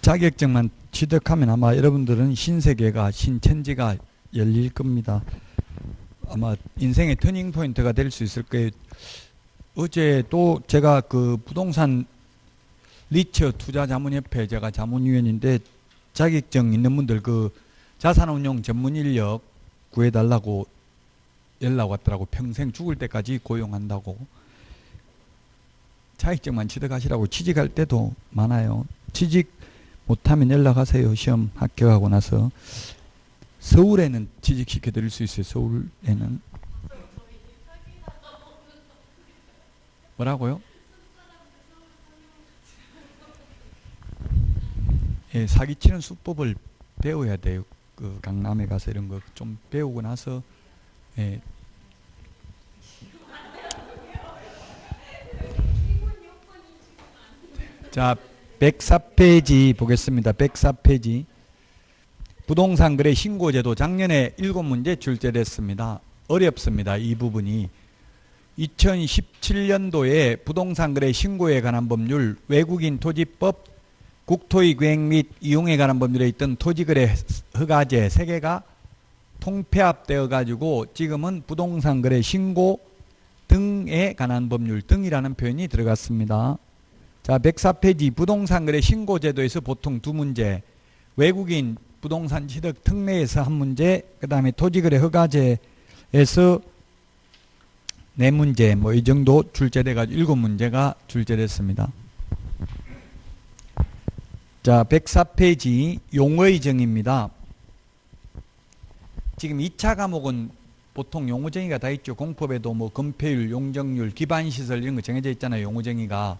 자격증만 취득하면 아마 여러분들은 신세계가 신천지가 열릴 겁니다. 아마 인생의 터닝 포인트가 될 수 있을 거예요. 어제 또 제가 그 부동산 리처 투자자문협회 제가 자문위원인데 자격증 있는 분들 그 자산운용 전문 인력 구해달라고 연락 왔더라고. 평생 죽을 때까지 고용한다고. 자격증만 취득하시라고. 취직할 때도 많아요. 취직 못하면 연락하세요. 시험 합격하고 나서. 서울에는 취직시켜 드릴 수 있어요. 서울에는. 뭐라고요? 예, 사기치는 수법을 배워야 돼요. 그 강남에 가서 이런 거 좀 배우고 나서 예. 자, 104페이지 보겠습니다. 104페이지. 부동산 거래 신고제도 작년에 7문제 출제됐습니다. 어렵습니다. 이 부분이. 2017년도에 부동산 거래 신고에 관한 법률, 외국인 토지법, 국토의 계획 및 이용에 관한 법률에 있던 토지거래 허가제 3개가 통폐합되어 가지고 지금은 부동산 거래 신고 등에 관한 법률, 등이라는 표현이 들어갔습니다. 자, 104페이지 부동산 거래 신고 제도에서 보통 2문제, 외국인 부동산 취득 특례에서 1문제, 그 다음에 토지거래 허가제에서 4문제, 뭐 이 정도 출제돼가지고 7문제가 출제됐습니다. 자, 104페이지 용어의 정의입니다. 지금 2차 과목은 보통 용어 정의가 다 있죠. 공법에도 뭐 건폐율, 용적률, 기반시설 이런 거 정해져 있잖아요. 용어 정의가.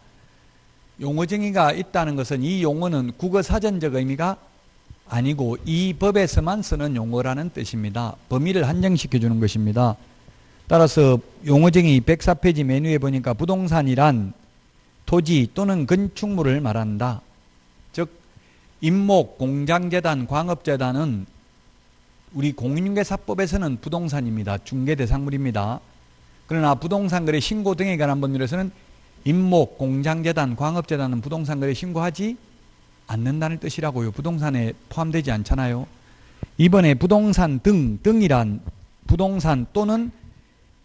용어 정의가 있다는 것은 이 용어는 국어 사전적 의미가 아니고 이 법에서만 쓰는 용어라는 뜻입니다. 범위를 한정시켜 주는 것입니다. 따라서 용어 정의 104페이지 메뉴에 보니까 부동산이란 토지 또는 건축물을 말한다. 즉 임목, 공장재단, 광업재단은 우리 공인중개사법에서는 부동산입니다. 중개대상물입니다. 그러나 부동산거래 신고 등에 관한 법률에서는 임목, 공장재단, 광업재단은 부동산거래 신고하지 않는다는 뜻이라고요. 부동산에 포함되지 않잖아요. 이번에 부동산 등이란 부동산 또는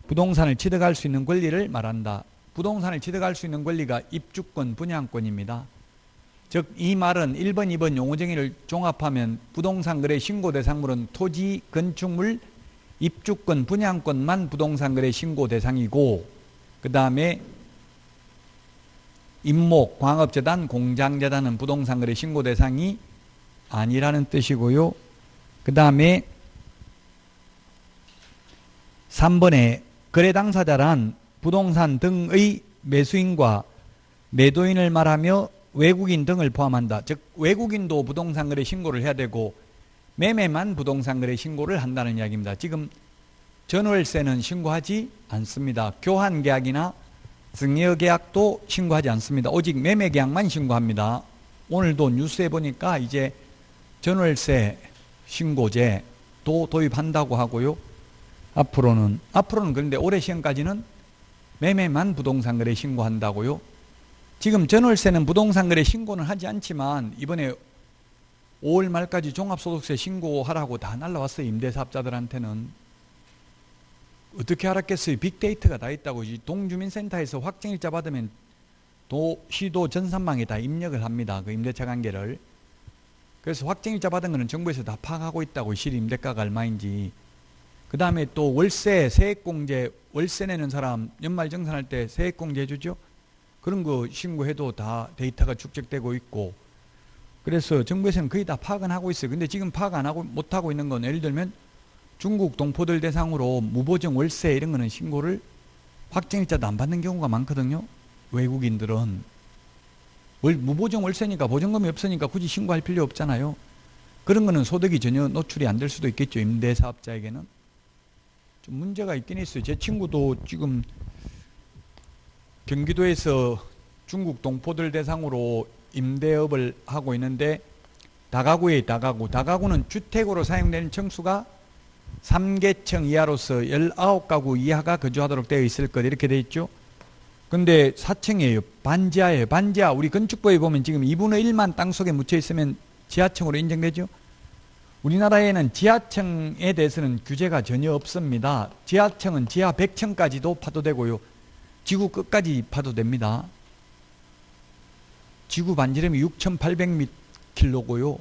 부동산을 취득할 수 있는 권리를 말한다. 부동산을 취득할 수 있는 권리가 입주권, 분양권입니다. 즉 이 말은 1번, 2번 용어 정의를 종합하면 부동산 거래 신고 대상물은 토지, 건축물, 입주권, 분양권만 부동산 거래 신고 대상이고 그 다음에 임목, 광업재단, 공장재단은 부동산 거래 신고 대상이 아니라는 뜻이고요. 그 다음에 3번에 거래 당사자란 부동산 등의 매수인과 매도인을 말하며 외국인 등을 포함한다. 즉 외국인도 부동산 거래 신고를 해야 되고 매매만 부동산 거래 신고를 한다는 이야기입니다. 지금 전월세는 신고하지 않습니다. 교환 계약이나 증여 계약도 신고하지 않습니다. 오직 매매 계약만 신고합니다. 오늘도 뉴스에 보니까 이제 전월세 신고제도 도입한다고 하고요. 앞으로는 그런데 올해 시험까지는 매매만 부동산 거래 신고한다고요. 지금 전월세는 부동산 거래 신고는 하지 않지만 이번에 5월 말까지 종합소득세 신고하라고 다 날라왔어요. 임대사업자들한테는. 어떻게 알았겠어요? 빅데이터가 다 있다고. 동주민센터에서 확정일자 받으면 시도 전산망에 다 입력을 합니다. 그 임대차 관계를. 그래서 확정일자 받은 거는 정부에서 다 파악하고 있다고. 실임대가가 얼마인지. 그 다음에 또 월세, 세액공제, 월세 내는 사람 연말정산할 때 세액공제 해주죠. 그런 거 신고해도 다 데이터가 축적되고 있고. 그래서 정부에서는 거의 다 파악은 하고 있어요. 근데 지금 파악 안 하고, 못하고 있는 건 예를 들면 중국 동포들 대상으로 무보증 월세 이런 거는 신고를 확정일자도 안 받는 경우가 많거든요. 외국인들은. 무보증 월세니까 보증금이 없으니까 굳이 신고할 필요 없잖아요. 그런 거는 소득이 전혀 노출이 안 될 수도 있겠죠. 임대사업자에게는. 좀 문제가 있긴 있어요. 제 친구도 지금 경기도에서 중국 동포들 대상으로 임대업을 하고 있는데 다가구에 다가구는 주택으로 사용되는 층수가 3개층 이하로서 19가구 이하가 거주하도록 되어 있을 것 이렇게 되어 있죠. 근데 4층이에요. 반지하예요. 반지하. 우리 건축법에 보면 지금 2분의 1만 땅속에 묻혀 있으면 지하층으로 인정되죠. 우리나라에는 지하층에 대해서는 규제가 전혀 없습니다. 지하층은 지하 100층까지도 파도 되고요. 지구 끝까지 파도 됩니다. 지구 반지름이 6,800km고요.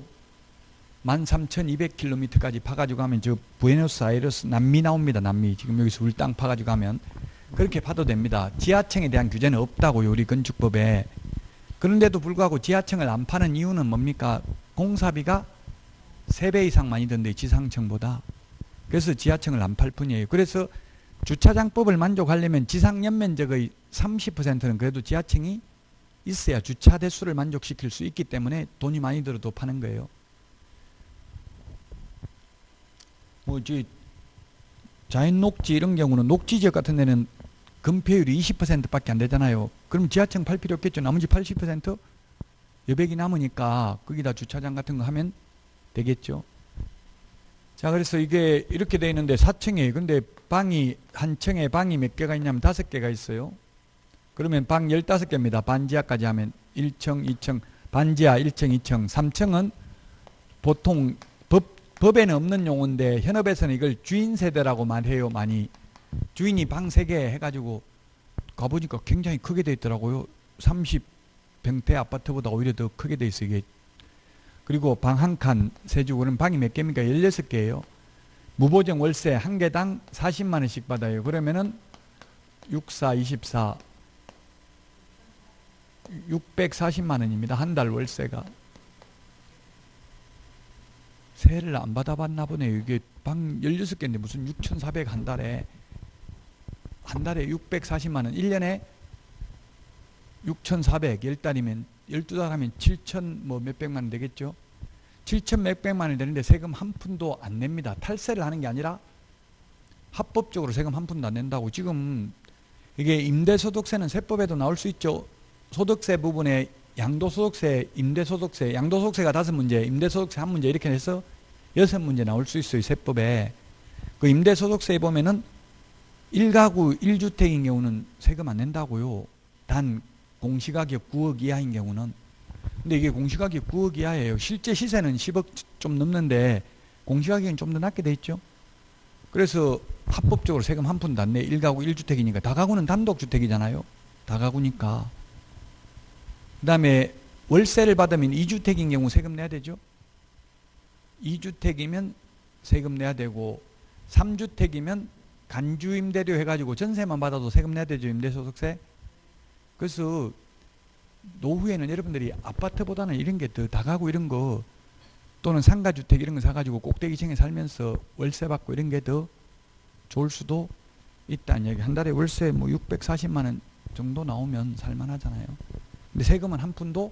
13,200km까지 파가지고 가면 저 부에노스아이레스 남미 나옵니다. 남미. 지금 여기서 우리 땅 파가지고 가면 그렇게 파도 됩니다. 지하층에 대한 규제는 없다고요. 우리 건축법에. 그런데도 불구하고 지하층을 안 파는 이유는 뭡니까? 공사비가 3배 이상 많이 든대, 지상층보다. 그래서 지하층을 안 팔 뿐이에요. 그래서 주차장법을 만족하려면 지상 연면적의 30%는 그래도 지하층이 있어야 주차 대수를 만족시킬 수 있기 때문에 돈이 많이 들어도 파는 거예요. 자연 녹지 이런 경우는 녹지 지역 같은 데는 건폐율이 20%밖에 안 되잖아요. 그럼 지하층 팔 필요 없겠죠. 나머지 80% 여백이 남으니까 거기다 주차장 같은 거 하면 되겠죠. 자, 그래서 이게 이렇게 돼 있는데 4층이에요. 근데 방이 한 층에 방이 몇 개가 있냐면 5개가 있어요. 그러면 방 15개입니다. 반지하까지 하면 1층, 2층, 반지하 1층, 2층, 3층은 보통 법에는 없는 용어인데 현업에서는 이걸 주인 세대라고 말해요. 많이. 주인이 방 3개 해가지고 가보니까 굉장히 크게 돼 있더라고요. 30평대 아파트보다 오히려 더 크게 돼 있어요. 이게. 그리고 방 한 칸 세주. 그럼 방이 몇 개입니까? 16개예요. 무보정 월세 한 개당 40만 원씩 받아요. 그러면은 64, 24 640만 원입니다. 한 달 월세가. 세를 안 받아봤나 보네요. 이게 방 16개인데 무슨 6,400 한 달에 640만 원. 1년에 6,400 10달이면 12달 하면 7천 뭐 몇백만 원 되겠죠. 7천 몇백만 원이 되는데 세금 한 푼도 안 냅니다. 탈세를 하는 게 아니라 합법적으로 세금 한 푼도 안 낸다고. 지금 이게 임대소득세는 세법에도 나올 수 있죠. 소득세 부분에 양도소득세, 임대소득세, 양도소득세가 5문제, 임대소득세 1문제 이렇게 해서 6문제 나올 수 있어요. 세법에. 그 임대소득세에 보면은 1가구 1주택인 경우는 세금 안 낸다고요. 단 공시가격 9억 이하인 경우는. 근데 이게 공시가격 9억 이하예요. 실제 시세는 10억 좀 넘는데 공시가격은 좀 더 낮게 돼 있죠. 그래서 합법적으로 세금 한 푼도 안 내. 1가구 1주택이니까. 다가구는 단독주택이잖아요. 다가구니까. 그 다음에 월세를 받으면 2주택인 경우 세금 내야 되죠. 2주택이면 세금 내야 되고 3주택이면 간주임대료 해가지고 전세만 받아도 세금 내야 되죠. 임대소득세. 그래서 노후에는 여러분들이 아파트보다는 이런 게 더 다가구 이런 거 또는 상가주택 이런 거 사가지고 꼭대기층에 살면서 월세 받고 이런 게 더 좋을 수도 있다는 얘기. 한 달에 월세 뭐 640만 원 정도 나오면 살만하잖아요. 근데 세금은 한 푼도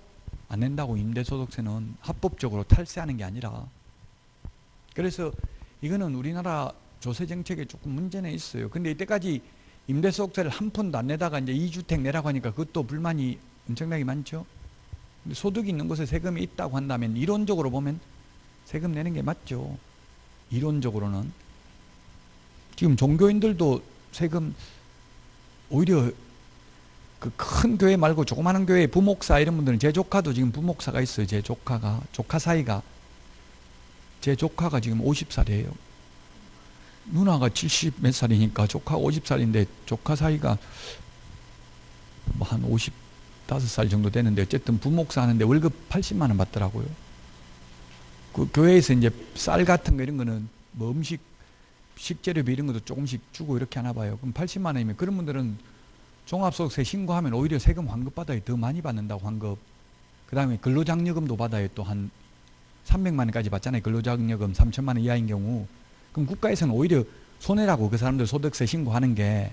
안 낸다고. 임대소득세는 합법적으로 탈세하는 게 아니라. 그래서 이거는 우리나라 조세정책에 조금 문제는 있어요. 근데 이때까지 임대소득세를 한 푼도 안 내다가 이제 2주택 내라고 하니까 그것도 불만이 엄청나게 많죠. 근데 소득이 있는 곳에 세금이 있다고 한다면 이론적으로 보면 세금 내는 게 맞죠. 이론적으로는. 지금 종교인들도 세금 오히려 그 큰 교회 말고 조그마한 교회 부목사 이런 분들은 제 조카도 지금 부목사가 있어요. 제 조카가. 조카 사이가. 제 조카가 지금 50살이에요. 누나가 70 몇 살이니까 조카 50살인데 조카 사이가 뭐 한 55살 정도 되는데 어쨌든 부목사 하는데 월급 80만 원 받더라고요. 그 교회에서 이제 쌀 같은 거 이런 거는 뭐 식재료비 이런 것도 조금씩 주고 이렇게 하나 봐요. 그럼 80만 원이면 그런 분들은 종합소득세 신고하면 오히려 세금 환급 받아요. 더 많이 받는다고 환급. 그 다음에 근로장려금도 받아요. 또 한 300만 원까지 받잖아요. 근로장려금 3천만 원 이하인 경우. 그럼 국가에서는 오히려 손해라고 그 사람들 소득세 신고하는 게.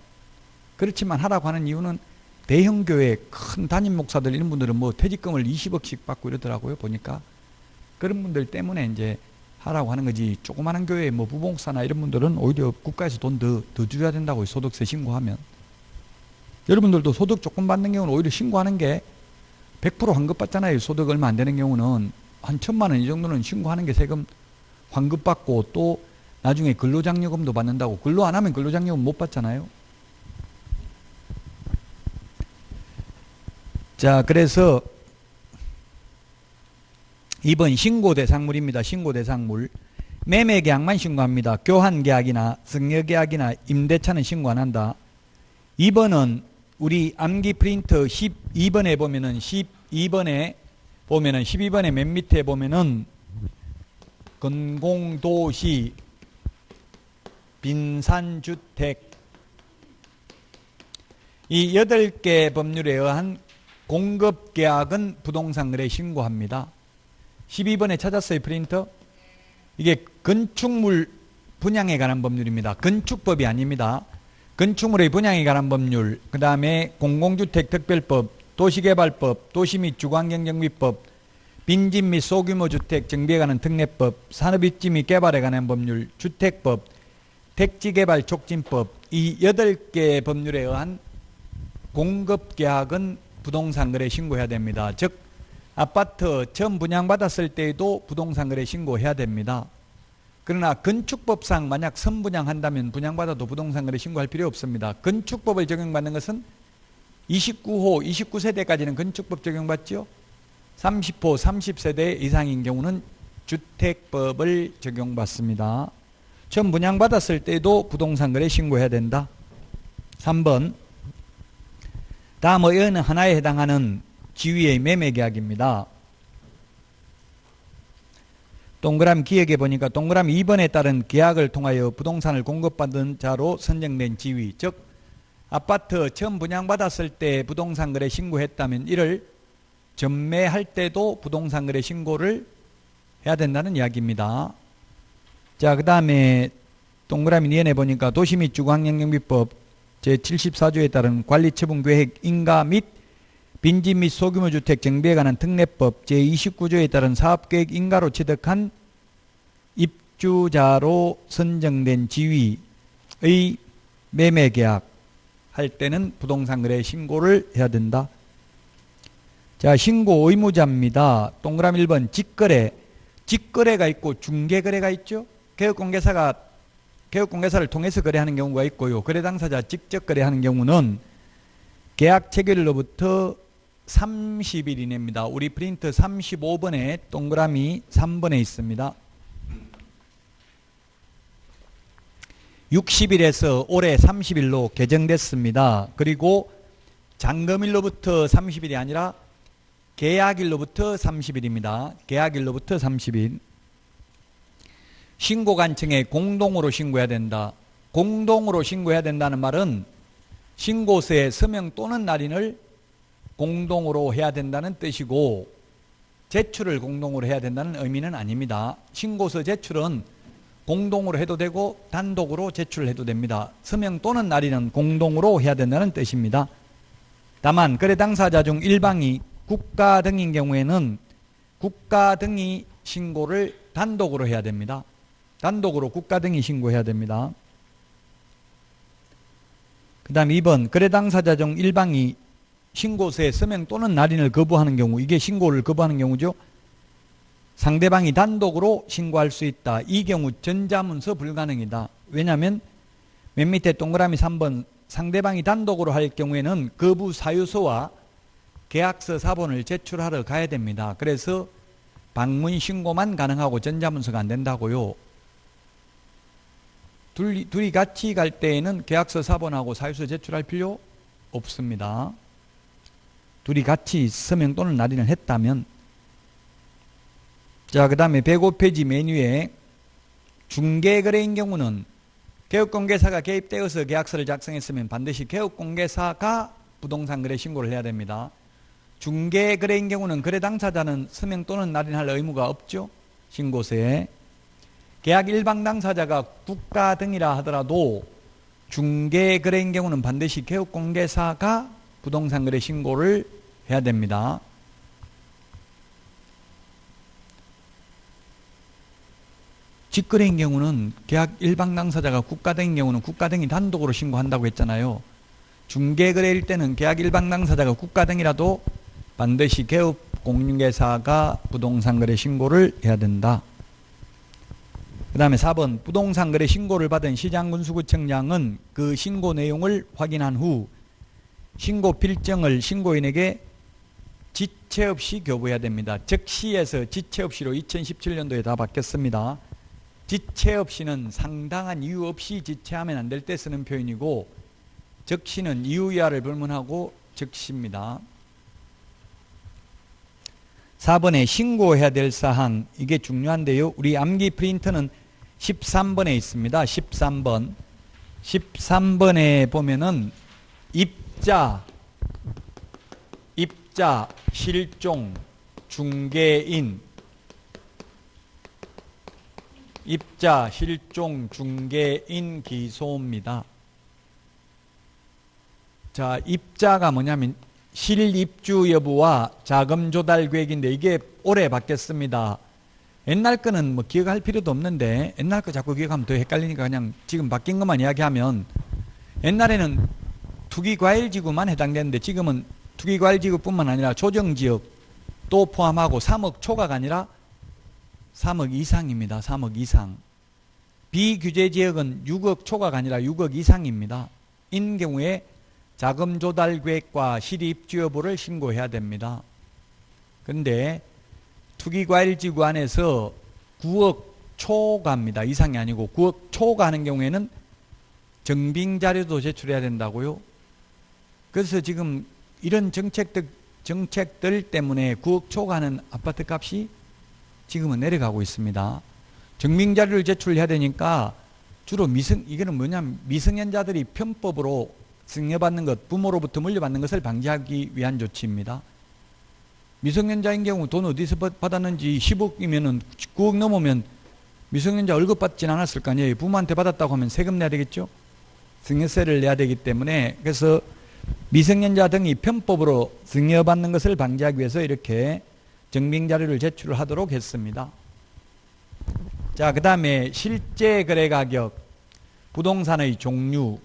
그렇지만 하라고 하는 이유는 대형 교회 큰 담임 목사들 이런 분들은 뭐 퇴직금을 20억씩 받고 이러더라고요. 보니까. 그런 분들 때문에 이제 하라고 하는 거지. 조그마한 교회 뭐 부목사나 이런 분들은 오히려 국가에서 돈 더 줘야 된다고 소득세 신고하면. 여러분들도 소득 조금 받는 경우는 오히려 신고하는 게 100% 환급 받잖아요. 소득 얼마 안 되는 경우는 한 1,000만 원 이 정도는 신고하는 게 세금 환급 받고 또 나중에 근로장려금도 받는다고. 근로 안 하면 근로장려금 못 받잖아요. 자, 그래서 2번 신고대상물입니다. 신고대상물. 매매계약만 신고합니다. 교환계약이나 승여계약이나 임대차는 신고 안 한다. 2번은 우리 암기 프린터 12번에 보면은 12번에 맨 밑에 보면은 건공도시 빈산주택 이 8개 법률에 의한 공급계약은 부동산거래 신고합니다. 12번에 찾았어요, 프린터? 이게 건축물 분양에 관한 법률입니다. 건축법이 아닙니다. 건축물의 분양에 관한 법률, 그 다음에 공공주택 특별법, 도시개발법, 도시 및 주거환경정비법, 빈집 및 소규모 주택 정비에 관한 특례법, 산업입지 및 개발에 관한 법률, 주택법, 택지개발 촉진법 이 8개 법률에 의한 공급계약은 부동산거래 신고해야 됩니다. 즉 아파트 처음 분양받았을 때에도 부동산거래 신고해야 됩니다. 그러나 건축법상 만약 선분양한다면 분양받아도 부동산거래 신고할 필요 없습니다. 건축법을 적용받는 것은 29호, 29세대까지는 건축법 적용받죠. 30호, 30세대 이상인 경우는 주택법을 적용받습니다. 처음 분양받았을 때도 부동산거래 신고해야 된다. 3번 다음의 어느 하나에 해당하는 지위의 매매계약입니다. 동그라미 기억해 보니까 동그라미 2번에 따른 계약을 통하여 부동산을 공급받은 자로 선정된 지위, 즉 아파트 처음 분양받았을 때 부동산거래 신고했다면 이를 전매할 때도 부동산거래 신고를 해야 된다는 이야기입니다. 자, 그 다음에 동그라미 2번에 보니까 도시 및 주거환경정비법 제74조에 따른 관리처분계획 인가 및 빈집 및 소규모 주택 정비에 관한 특례법 제29조에 따른 사업계획 인가로 취득한 입주자로 선정된 지위의 매매계약 할 때는 부동산거래 신고를 해야 된다. 자, 신고 의무자입니다. 동그라미 1번 직거래. 직거래가 있고 중개거래가 있죠. 개업공개사를 통해서 거래하는 경우가 있고요. 거래 당사자 직접 거래하는 경우는 계약 체결일로부터 30일 이내입니다. 우리 프린트 35번에 동그라미 3번에 있습니다. 60일에서 올해 30일로 개정됐습니다. 그리고 잔금일로부터 30일이 아니라 계약일로부터 30일입니다. 계약일로부터 30일. 신고관청에 공동으로 신고해야 된다. 공동으로 신고해야 된다는 말은 신고서에 서명 또는 날인을 공동으로 해야 된다는 뜻이고 제출을 공동으로 해야 된다는 의미는 아닙니다. 신고서 제출은 공동으로 해도 되고 단독으로 제출을 해도 됩니다. 서명 또는 날인은 공동으로 해야 된다는 뜻입니다. 다만 거래 당사자 중 일방이 국가 등인 경우에는 국가 등이 신고를 단독으로 해야 됩니다. 단독으로 국가 등이 신고해야 됩니다. 그 다음 2번 거래 당사자 중 일방이 신고서에 서명 또는 날인을 거부하는 경우, 이게 신고를 거부하는 경우죠. 상대방이 단독으로 신고할 수 있다. 이 경우 전자문서 불가능이다. 왜냐하면 맨 밑에 동그라미 3번 상대방이 단독으로 할 경우에는 거부 사유서와 계약서 사본을 제출하러 가야 됩니다. 그래서 방문 신고만 가능하고 전자문서가 안 된다고요. 둘이 같이 갈 때에는 계약서 사본하고 사유서 제출할 필요 없습니다. 둘이 같이 서명 또는 날인을 했다면. 자, 그 다음에 105페이지 메뉴에 중개거래인 경우는 개업공개사가 개입되어서 계약서를 작성했으면 반드시 개업공개사가 부동산거래 신고를 해야 됩니다. 중개거래인 경우는 거래 당사자는 서명 또는 날인할 의무가 없죠. 신고서에. 계약 일방 당사자가 국가 등이라 하더라도 중개거래인 경우는 반드시 개업공개사가 부동산거래 신고를 해야 됩니다. 직거래인 경우는 계약 일방 당사자가 국가 등인 경우는 국가 등이 단독으로 신고한다고 했잖아요. 중개거래일 때는 계약 일방 당사자가 국가 등이라도 반드시 개업공개사가 부동산거래 신고를 해야 된다. 그 다음에 4번 부동산거래 신고를 받은 시장군수구청장은 그 신고 내용을 확인한 후 신고 필정을 신고인에게 지체 없이 교부해야 됩니다. 즉시에서 지체 없이로 2017년도에 다 바뀌었습니다. 지체 없이는 상당한 이유 없이 지체하면 안 될 때 쓰는 표현이고, 즉시는 이유 이하를 불문하고 즉시입니다. 4번에 신고해야 될 사항, 이게 중요한데요. 우리 암기 프린터는 13번에 있습니다. 13번. 13번에 보면은 입자, 실종, 중개인, 입자, 실종, 중개인 기소입니다. 자, 입자가 뭐냐면 실입주 여부와 자금 조달 계획인데 이게 올해 바뀌었습니다. 옛날 거는 뭐 기억할 필요도 없는데 옛날 거 자꾸 기억하면 더 헷갈리니까 그냥 지금 바뀐 것만 이야기하면, 옛날에는 투기과일지구만 해당되는데 지금은 투기과일지구뿐만 아니라 조정지역도 포함하고 3억 초과가 아니라 3억 이상입니다. 3억 이상. 비규제지역은 6억 초과가 아니라 6억 이상입니다. 인 경우에 자금 조달 계획과 실입주 여부를 신고해야 됩니다. 그런데 투기과일지구 안에서 9억 초과입니다. 이상이 아니고 9억 초과하는 경우에는 정빙자료도 제출해야 된다고요. 그래서 지금 이런 정책들 때문에 9억 초과하는 아파트 값이 지금은 내려가고 있습니다. 정빙자료를 제출해야 되니까 주로 이거는 뭐냐면 미성년자들이 편법으로 증여받는 것, 부모로부터 물려받는 것을 방지하기 위한 조치입니다. 미성년자인 경우 돈 어디서 받았는지 10억이면은 9억 넘으면 미성년자 월급 받진 않았을 거 아니에요. 부모한테 받았다고 하면 세금 내야 되겠죠. 증여세를 내야 되기 때문에, 그래서 미성년자 등이 편법으로 증여받는 것을 방지하기 위해서 이렇게 정빙자료를 제출하도록 했습니다. 자, 그 다음에 실제 거래 가격, 부동산의 종류,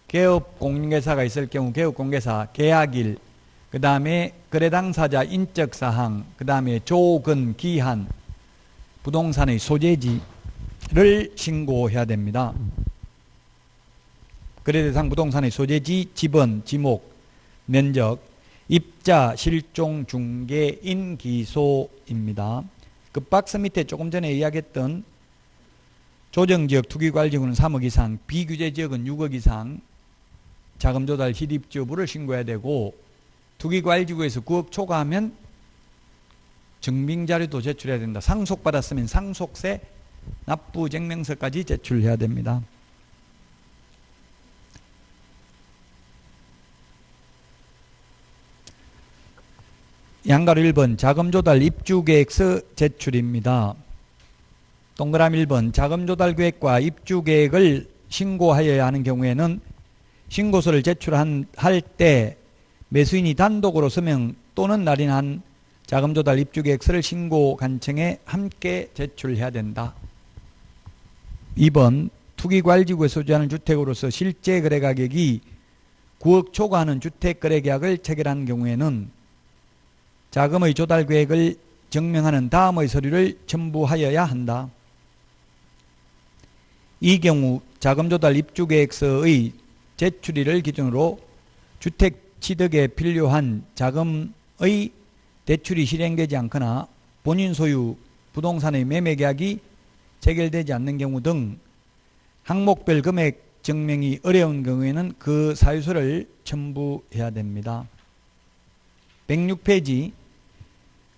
개업공개사가 있을 경우 개업공개사, 계약일, 그 다음에 거래 당사자 인적사항, 그 다음에 조건, 기한, 부동산의 소재지를 신고해야 됩니다. 거래대상 부동산의 소재지, 지번, 지목, 면적, 입자, 실종, 중개인, 기소입니다. 그 박스 밑에 조금 전에 이야기했던 조정지역 투기과일지구는 3억 이상, 비규제지역은 6억 이상, 자금조달 실입주 여부를 신고해야 되고, 투기과일지구에서 9억 초과하면 증빙자료도 제출해야 된다. 상속받았으면 상속세, 납부증명서까지 제출해야 됩니다. 양가로 1번 자금조달 입주계획서 제출입니다. 동그라미 1번 자금조달계획과 입주계획을 신고하여야 하는 경우에는 신고서를 제출할 때 매수인이 단독으로 서명 또는 날인한 자금조달 입주계획서를 신고관청에 함께 제출해야 된다. 2번 투기과일지구에 소유하는 주택으로서 실제 거래가격이 9억 초과하는 주택거래계약을 체결한 경우에는 자금의 조달계획을 증명하는 다음의 서류를 첨부하여야 한다. 이 경우 자금조달 입주계획서의 제출일을 기준으로 주택 취득에 필요한 자금의 대출이 실행되지 않거나 본인 소유 부동산의 매매계약이 체결되지 않는 경우 등 항목별 금액 증명이 어려운 경우에는 그 사유서를 첨부해야 됩니다. 106페이지,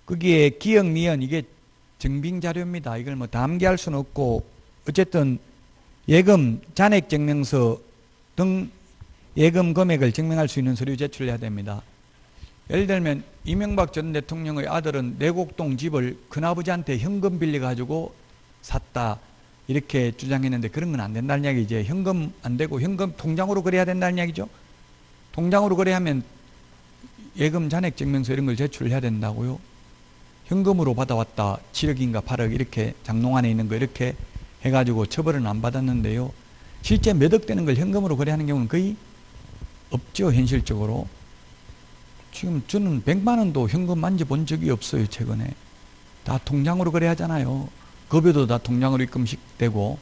거기에 기억, 니은, 이게 증빙자료입니다. 이걸 뭐 다 암기할 수는 없고, 어쨌든 예금, 잔액증명서 등 예금 금액을 증명할 수 있는 서류 제출해야 됩니다. 예를 들면 이명박 전 대통령의 아들은 내곡동 집을 큰아버지한테 현금 빌려가지고 샀다, 이렇게 주장했는데 그런 건 안 된다는 이야기죠. 현금 안 되고 현금 통장으로 거래해야 된다는 이야기죠. 통장으로 거래하면 예금 잔액증명서 이런 걸 제출해야 된다고요. 현금으로 받아왔다 7억인가 8억 이렇게 장롱 안에 있는 거 이렇게 해가지고 처벌은 안 받았는데요. 실제 몇 억 되는 걸 현금으로 거래하는 경우는 거의 없죠. 현실적으로. 지금 저는 100만 원도 현금 만져본 적이 없어요. 최근에. 다 통장으로 거래하잖아요. 급여도 다 통장으로 입금식되고.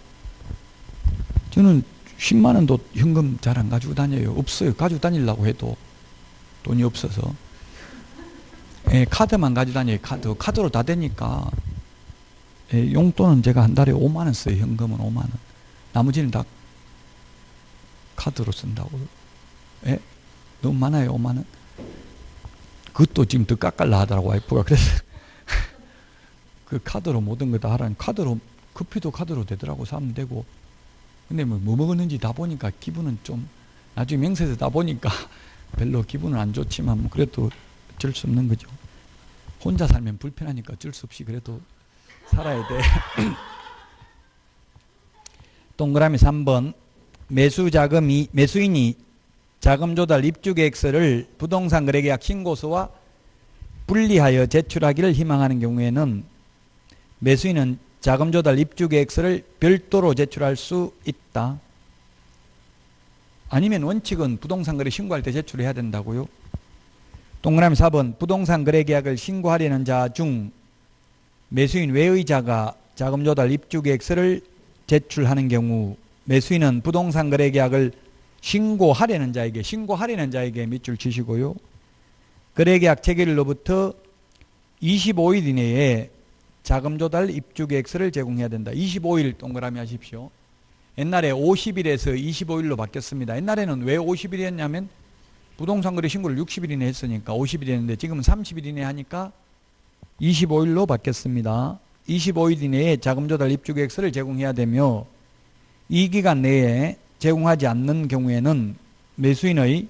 저는 10만 원도 현금 잘 안 가지고 다녀요. 없어요. 가지고 다니려고 해도 돈이 없어서. 예, 카드만 가져다녀요. 카드로 다 되니까. 예, 용돈은 제가 한 달에 5만 원 써요. 현금은 5만 원. 나머지는 다 카드로 쓴다고. 예? 너무 많아요, 5만 원. 그것도 지금 더 깎을라 하더라고, 와이프가. 그래서 그 카드로 모든 거 다 하라니. 카드로, 커피도 카드로 되더라고. 사면 되고. 근데 뭐 먹었는지 다 보니까 기분은 좀, 나중에 명세에서 다 보니까 별로 기분은 안 좋지만 뭐 그래도 어쩔 수 없는 거죠. 혼자 살면 불편하니까 어쩔 수 없이 그래도 살아야 돼. 동그라미 3번. 매수인이 자금 조달 입주 계획서를 부동산 거래계약 신고서와 분리하여 제출하기를 희망하는 경우에는 매수인은 자금 조달 입주 계획서를 별도로 제출할 수 있다. 아니면 원칙은 부동산 거래 신고할 때 제출해야 된다고요. 동그라미 4번. 부동산 거래 계약을 신고하려는 자 중 매수인 외의 자가 자금 조달 입주 계획서를 제출하는 경우 매수인은 부동산 거래 계약을 신고하려는 자에게 밑줄 치시고요. 거래 계약 체결일로부터 25일 이내에 자금 조달 입주 계획서를 제공해야 된다. 25일 동그라미 하십시오. 옛날에 50일에서 25일로 바뀌었습니다. 옛날에는 왜 50일이 었냐면 부동산 거래 신고를 60일 이내 했으니까 50일 했는데 지금은 30일 이내 하니까 25일로 바뀌었습니다. 25일 이내에 자금 조달 입주 계획서를 제공해야 되며 이 기간 내에 제공하지 않는 경우에는 매수인이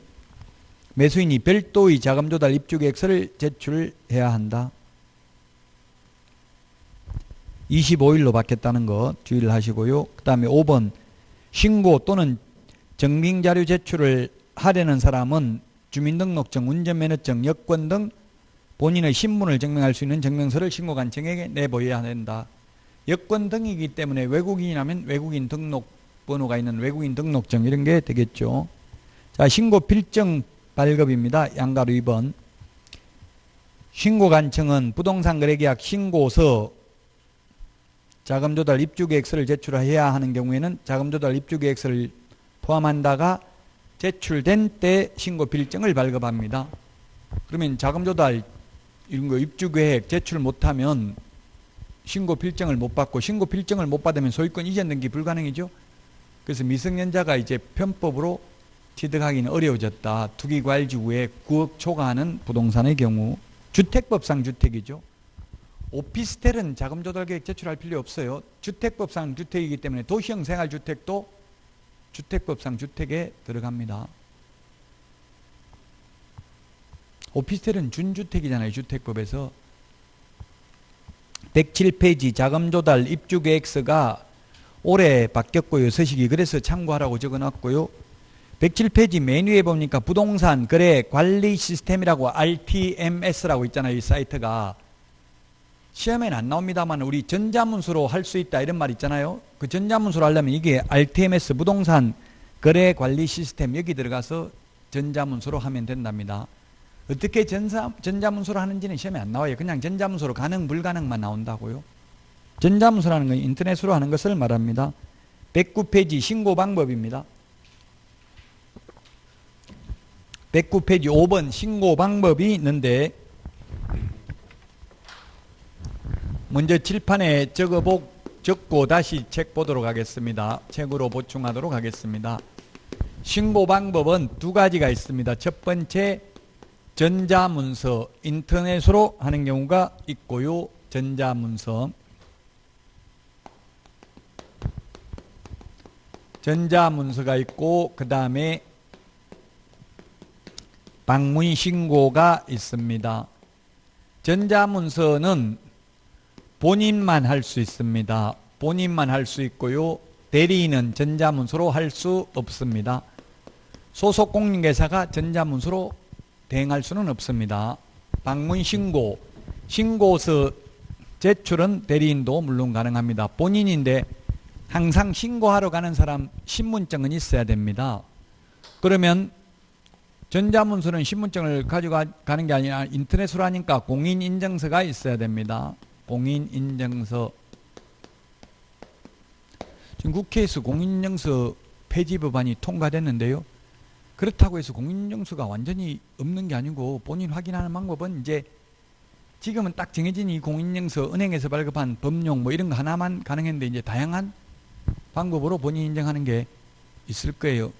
별도의 자금 조달 입주 계획서를 제출해야 한다. 25일로 바뀌었다는 거 주의를 하시고요. 그 다음에 5번. 신고 또는 증빙자료 제출을 하려는 사람은 주민등록증, 운전면허증, 여권 등 본인의 신분을 증명할 수 있는 증명서를 신고관청에게 내보여야 된다. 여권 등이기 때문에 외국인이라면 외국인 등록번호가 있는 외국인 등록증 이런 게 되겠죠. 자, 신고 필증 발급입니다. 양가로 2번. 신고관청은 부동산 거래계약 신고서 자금 조달 입주 계획서를 제출해야 하는 경우에는 자금 조달 입주 계획서를 포함한다가 제출된 때 신고 필증을 발급합니다. 그러면 자금 조달 이런 거 입주 계획 제출 못하면 신고 필증을 못 받고 신고 필증을 못 받으면 소유권 이전 등기 불가능이죠. 그래서 미성년자가 이제 편법으로 취득하기는 어려워졌다. 투기과일지구에 9억 초과하는 부동산의 경우 주택법상 주택이죠. 오피스텔은 자금 조달 계획 제출할 필요 없어요. 주택법상 주택이기 때문에 도시형 생활주택도 주택법상 주택에 들어갑니다. 오피스텔은 준주택이잖아요. 주택법에서. 107페이지 자금 조달 입주 계획서가 올해 바뀌었고요. 서식이 그래서 참고하라고 적어놨고요. 107페이지 메뉴에 보니까 부동산 거래 관리 시스템이라고 RTMS라고 있잖아요. 이 사이트가. 시험에는 안 나옵니다만 우리 전자문서로 할 수 있다 이런 말 있잖아요. 그 전자문서로 하려면 이게 RTMS 부동산 거래 관리 시스템 여기 들어가서 전자문서로 하면 된답니다. 어떻게 전자문서로 하는지는 시험에 안 나와요. 그냥 전자문서로 가능 불가능만 나온다고요. 전자문서라는 건 인터넷으로 하는 것을 말합니다. 109페이지 신고 방법입니다. 109페이지 5번 신고 방법이 있는데 먼저 칠판에 적고 다시 책 보도록 하겠습니다. 책으로 보충하도록 하겠습니다. 신고 방법은 두 가지가 있습니다. 첫 번째 전자문서 인터넷으로 하는 경우가 있고요. 전자문서가 있고 그 다음에 방문신고가 있습니다. 전자문서는 본인만 할 수 있습니다. 본인만 할 수 있고요. 대리인은 전자문서로 할 수 없습니다. 소속 공인회사가 전자문서로 대행할 수는 없습니다. 방문신고, 신고서 제출은 대리인도 물론 가능합니다. 본인인데 항상 신고하러 가는 사람 신분증은 있어야 됩니다. 그러면 전자문서는 신분증을 가져가는 게 아니라 인터넷으로 하니까 공인인증서가 있어야 됩니다. 공인인증서. 지금 국회에서 공인인증서 폐지 법안이 통과됐는데요. 그렇다고 해서 공인인증서가 완전히 없는 게 아니고 본인 확인하는 방법은 이제 지금은 딱 정해진 이 공인인증서, 은행에서 발급한 법용 뭐 이런 거 하나만 가능했는데 이제 다양한 방법으로 본인 인증하는 게 있을 거예요.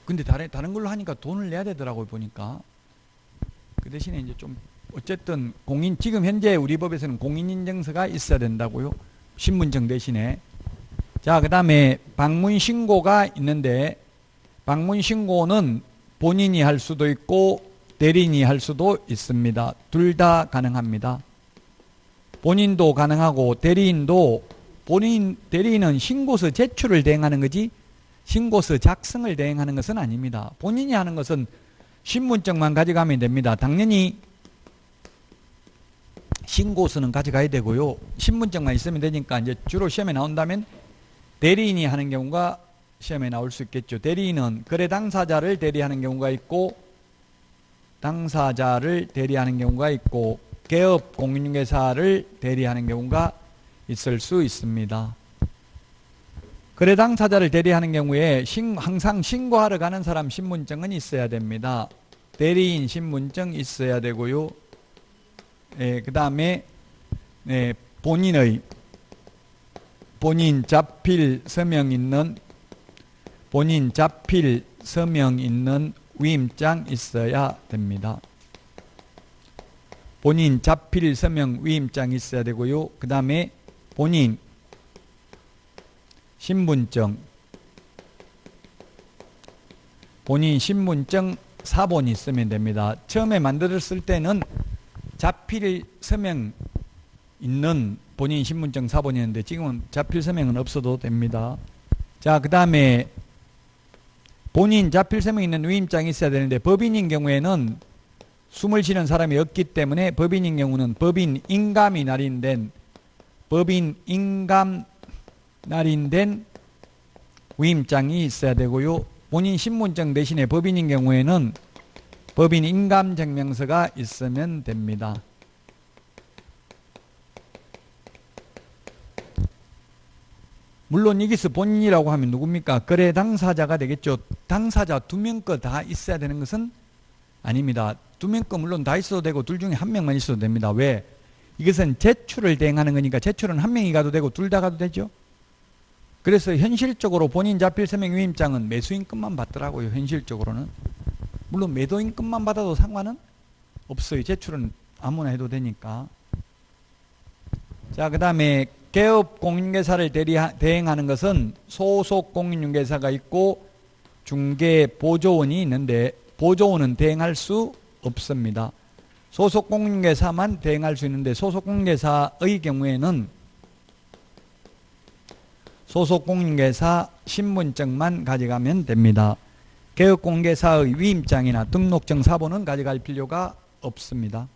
근데 다른 걸로 하니까 돈을 내야 되더라고요, 보니까. 그 대신에 이제 좀 어쨌든 지금 현재 우리 법에서는 공인인증서가 있어야 된다고요. 신분증 대신에. 자, 그 다음에 방문신고가 있는데, 방문신고는 본인이 할 수도 있고 대리인이 할 수도 있습니다. 둘 다 가능합니다. 본인도 가능하고 대리인도, 대리인은 신고서 제출을 대행하는 거지 신고서 작성을 대행하는 것은 아닙니다. 본인이 하는 것은 신분증만 가져가면 됩니다. 당연히 신고서는 가져가야 되고요. 신분증만 있으면 되니까 이제 주로 시험에 나온다면 대리인이 하는 경우가 시험에 나올 수 있겠죠. 대리인은 거래 당사자를 대리하는 경우가 있고 당사자를 대리하는 경우가 있고 개업 공인중개사를 대리하는 경우가 있을 수 있습니다. 거래 당사자를 대리하는 경우에 항상 신고하러 가는 사람 신분증은 있어야 됩니다. 대리인 신분증 있어야 되고요. 그 다음에 본인 자필 서명 있는 위임장 있어야 됩니다. 본인 자필 서명 위임장 있어야 되고요. 그 다음에 본인 신분증 사본이 있으면 됩니다. 처음에 만들었을 때는 자필 서명 있는 본인 신분증 사본이었는데 지금은 자필 서명은 없어도 됩니다. 자, 그 다음에 본인 자필 서명 있는 위임장이 있어야 되는데 법인인 경우에는 숨을 쉬는 사람이 없기 때문에 법인인 경우는 법인 인감이 날인된 위임장이 있어야 되고요. 본인 신분증 대신에 법인인 경우에는 법인 인감증명서가 있으면 됩니다. 물론 여기서 본인이라고 하면 누굽니까? 거래 당사자가 되겠죠. 당사자 2명 거 다 있어야 되는 것은 아닙니다. 2명 거 물론 다 있어도 되고 둘 중에 1명만 있어도 됩니다. 왜? 이것은 제출을 대행하는 거니까 제출은 1명이 가도 되고 둘 다 가도 되죠. 그래서 현실적으로 본인 자필 서명 위임장은 매수인급만 받더라고요. 현실적으로는. 물론 매도인급만 받아도 상관은 없어요. 제출은 아무나 해도 되니까. 자, 그 다음에 개업 공인중개사를 대행하는 것은 소속 공인중개사가 있고 중개 보조원이 있는데 보조원은 대행할 수 없습니다. 소속 공인중개사만 대행할 수 있는데 소속 공인중개사의 경우에는 소속 공인중개사 신분증만 가져가면 됩니다. 개업 공인중개사의 위임장이나 등록증 사본은 가져갈 필요가 없습니다.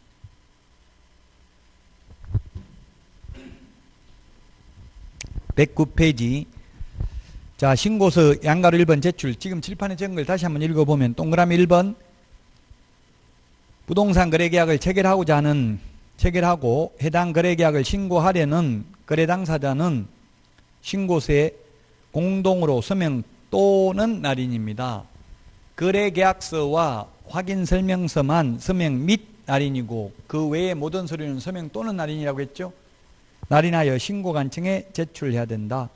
109페이지. 자, 신고서 양가로 1번 제출. 지금 칠판에 적은 걸 다시 한번 읽어보면 동그라미 1번 부동산 거래계약을 체결하고 해당 거래계약을 신고하려는 거래 당사자는 신고서에 공동으로 서명 또는 날인입니다. 거래계약서와 확인설명서만 서명 및 날인이고 그 외의 모든 서류는 서명 또는 날인이라고 했죠. 날인하여 신고관청에 제출해야 된다.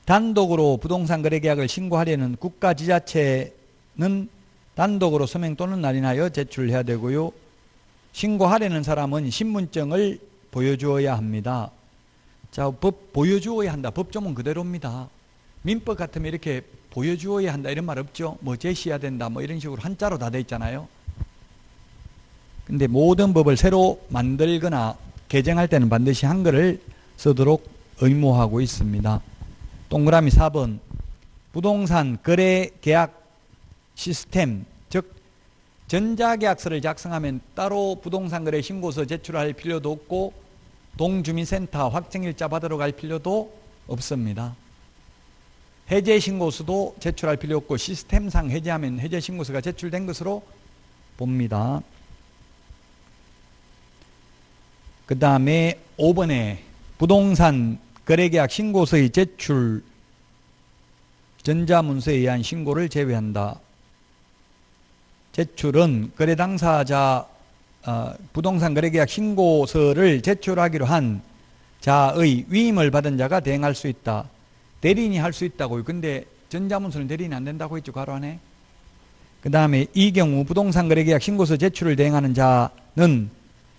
단독으로 부동산 거래계약을 신고하려는 국가지자체는 단독으로 서명 또는 날인하여 제출해야 되고요. 신고하려는 사람은 신분증을 보여주어야 합니다. 자, 법 보여주어야 한다. 법조문 그대로입니다. 민법 같으면 이렇게 보여주어야 한다 이런 말 없죠. 뭐 제시해야 된다 뭐 이런 식으로 한자로 다 돼 있잖아요. 근데 모든 법을 새로 만들거나 개정할 때는 반드시 한글을 쓰도록 의무하고 있습니다. 동그라미 4번 부동산 거래 계약 시스템, 즉 전자계약서를 작성하면 따로 부동산 거래 신고서 제출할 필요도 없고 동주민센터 확정일자 받으러 갈 필요도 없습니다. 해제 신고서도 제출할 필요 없고 시스템상 해제하면 해제 신고서가 제출된 것으로 봅니다. 그 다음에 5번에 부동산 거래계약 신고서의 제출 전자문서에 의한 신고를 제외한다. 제출은 거래 당사자 부동산 거래계약 신고서를 제출하기로 한 자의 위임을 받은 자가 대행할 수 있다. 대리인이 할 수 있다고요. 근데 전자문서는 대리인이 안 된다고 했죠. 괄호 안에. 그 다음에 이 경우 부동산 거래계약 신고서 제출을 대행하는 자는